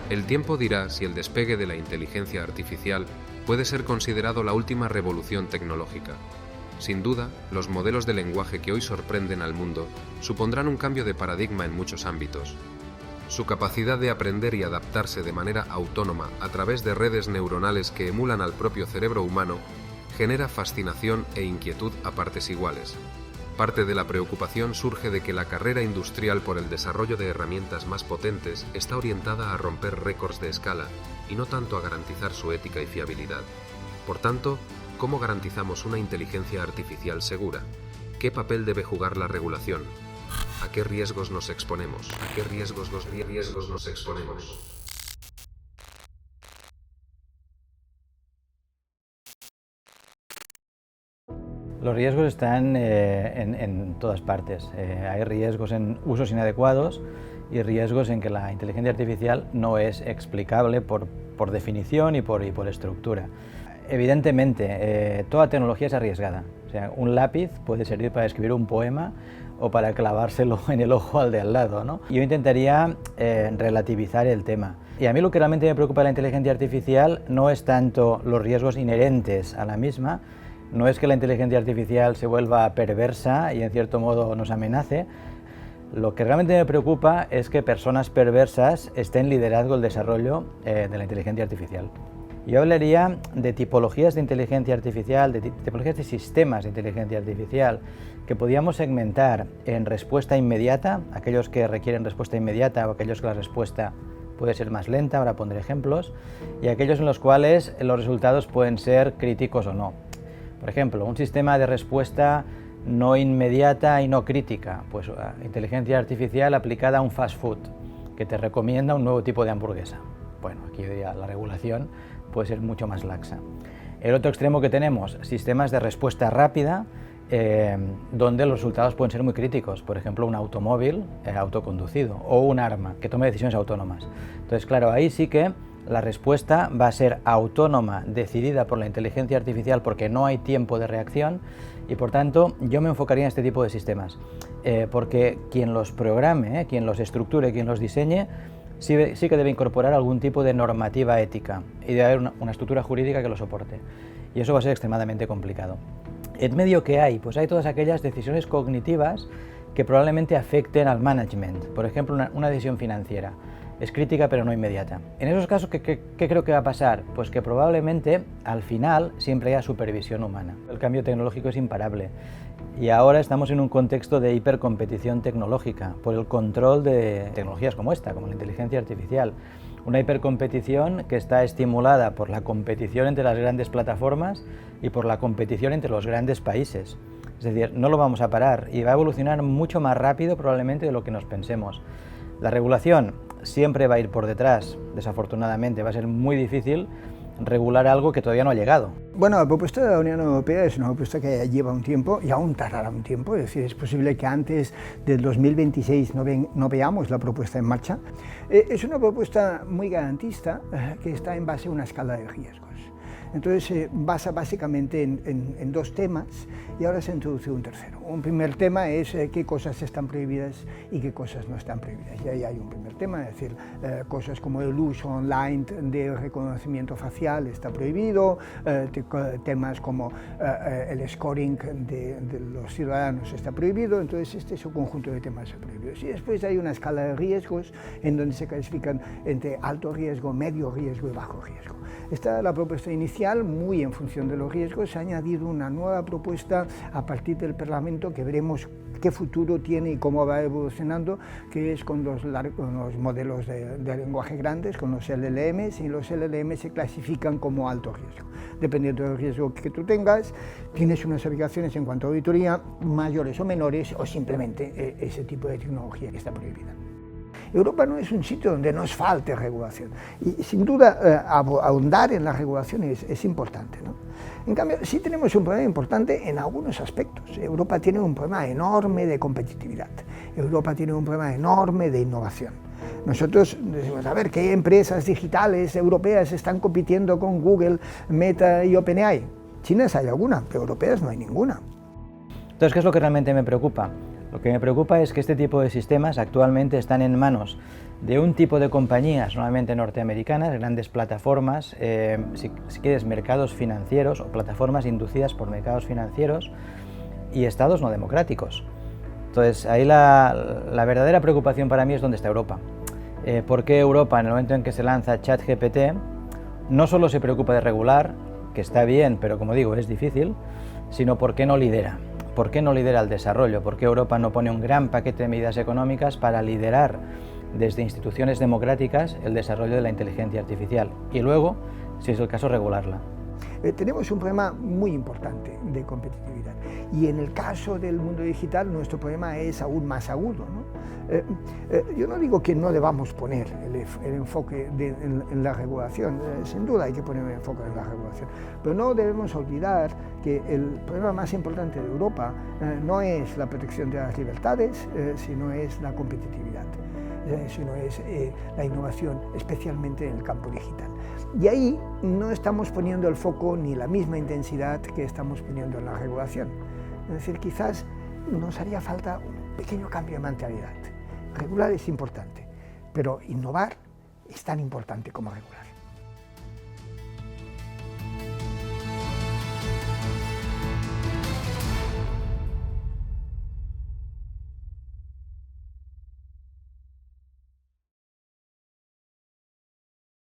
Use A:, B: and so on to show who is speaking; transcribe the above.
A: El tiempo dirá si el despegue de la inteligencia artificial puede ser considerado la última revolución tecnológica. Sin duda, los modelos de lenguaje que hoy sorprenden al mundo supondrán un cambio de paradigma en muchos ámbitos. Su capacidad de aprender y adaptarse de manera autónoma a través de redes neuronales que emulan al propio cerebro humano genera fascinación e inquietud a partes iguales. Parte de la preocupación surge de que la carrera industrial por el desarrollo de herramientas más potentes está orientada a romper récords de escala y no tanto a garantizar su ética y fiabilidad. Por tanto, ¿cómo garantizamos una inteligencia artificial segura? ¿Qué papel debe jugar la regulación? ¿A qué riesgos nos exponemos? ¿A qué riesgos nos exponemos?
B: Los riesgos están en todas partes. Hay riesgos en usos inadecuados y riesgos en que la inteligencia artificial no es explicable por definición y por estructura. Evidentemente, toda tecnología es arriesgada. O sea, un lápiz puede servir para escribir un poema o para clavárselo en el ojo al de al lado, ¿no? Yo intentaría relativizar el tema. Y a mí lo que realmente me preocupa de la inteligencia artificial no es tanto los riesgos inherentes a la misma, no es que la inteligencia artificial se vuelva perversa y en cierto modo nos amenace. Lo que realmente me preocupa es que personas perversas estén liderando el desarrollo de la inteligencia artificial. Yo hablaría de tipologías de inteligencia artificial, de tipologías de sistemas de inteligencia artificial que podíamos segmentar en respuesta inmediata, aquellos que requieren respuesta inmediata o aquellos que la respuesta puede ser más lenta, ahora pondré ejemplos, y aquellos en los cuales los resultados pueden ser críticos o no. Por ejemplo, un sistema de respuesta no inmediata y no crítica, pues inteligencia artificial aplicada a un fast food que te recomienda un nuevo tipo de hamburguesa. Bueno, aquí yo diría la regulación puede ser mucho más laxa. El otro extremo que tenemos, sistemas de respuesta rápida, donde los resultados pueden ser muy críticos, por ejemplo un automóvil autoconducido o un arma que tome decisiones autónomas. Entonces, claro, ahí sí que la respuesta va a ser autónoma, decidida por la inteligencia artificial porque no hay tiempo de reacción y por tanto yo me enfocaría en este tipo de sistemas, porque quien los programe, quien los estructure, quien los diseñe, sí que debe incorporar algún tipo de normativa ética y debe haber una estructura jurídica que lo soporte. Y eso va a ser extremadamente complicado. ¿En medio qué hay? Pues hay todas aquellas decisiones cognitivas que probablemente afecten al management. Por ejemplo, una decisión financiera. Es crítica pero no inmediata. En esos casos, ¿qué creo que va a pasar? Pues que probablemente al final siempre haya supervisión humana. El cambio tecnológico es imparable y ahora estamos en un contexto de hipercompetición tecnológica por el control de tecnologías como esta, como la inteligencia artificial. Una hipercompetición que está estimulada por la competición entre las grandes plataformas y por la competición entre los grandes países. Es decir, no lo vamos a parar y va a evolucionar mucho más rápido probablemente de lo que nos pensemos. La regulación siempre va a ir por detrás, desafortunadamente, va a ser muy difícil regular algo que todavía no ha llegado.
C: Bueno, la propuesta de la Unión Europea es una propuesta que lleva un tiempo y aún tardará un tiempo, es decir, es posible que antes del 2026 no veamos la propuesta en marcha. Es una propuesta muy garantista que está en base a una escala de riesgos. Entonces se basa básicamente en dos temas y ahora se introduce un tercero. Un primer tema es qué cosas están prohibidas y qué cosas no están prohibidas. Y ahí hay un primer tema, es decir, cosas como el uso online de reconocimiento facial está prohibido, temas como el scoring de los ciudadanos está prohibido, entonces este es un conjunto de temas prohibidos. Y después hay una escala de riesgos en donde se clasifican entre alto riesgo, medio riesgo y bajo riesgo. Esta es la propuesta inicial, muy en función de los riesgos. Se ha añadido una nueva propuesta a partir del Parlamento que veremos qué futuro tiene y cómo va evolucionando, que es con los modelos de lenguaje grandes, con los LLMs, y los LLMs se clasifican como alto riesgo. Dependiendo del riesgo que tú tengas, tienes unas obligaciones en cuanto a auditoría mayores o menores, o simplemente ese tipo de tecnología que está prohibida. Europa no es un sitio donde nos falte regulación y sin duda ahondar en la regulación es importante, ¿no? En cambio, sí tenemos un problema importante en algunos aspectos. Europa tiene un problema enorme de competitividad, Europa tiene un problema enorme de innovación. Nosotros decimos, a ver, ¿qué empresas digitales europeas están compitiendo con Google, Meta y OpenAI? Chinas hay alguna, pero europeas no hay ninguna.
B: Entonces, ¿qué es lo que realmente me preocupa? Lo que me preocupa es que este tipo de sistemas actualmente están en manos de un tipo de compañías, normalmente norteamericanas, grandes plataformas, si quieres, mercados financieros o plataformas inducidas por mercados financieros y estados no democráticos. Entonces, ahí la verdadera preocupación para mí es dónde está Europa. ¿Por qué Europa, en el momento en que se lanza ChatGPT, no solo se preocupa de regular, que está bien, pero como digo, es difícil, sino por qué no lidera? ¿Por qué no lidera el desarrollo? ¿Por qué Europa no pone un gran paquete de medidas económicas para liderar desde instituciones democráticas el desarrollo de la inteligencia artificial y luego, si es el caso, regularla?
C: Tenemos un problema muy importante de competitividad y en el caso del mundo digital nuestro problema es aún más agudo, ¿no? Yo no digo que no debamos poner el enfoque en la regulación, sin duda hay que poner el enfoque en la regulación, pero no debemos olvidar que el problema más importante de Europa no es la protección de las libertades, sino es la competitividad. Sino es la innovación, especialmente en el campo digital. Y ahí no estamos poniendo el foco ni la misma intensidad que estamos poniendo en la regulación. Es decir, quizás nos haría falta un pequeño cambio de mentalidad. Regular es importante, pero innovar es tan importante como regular.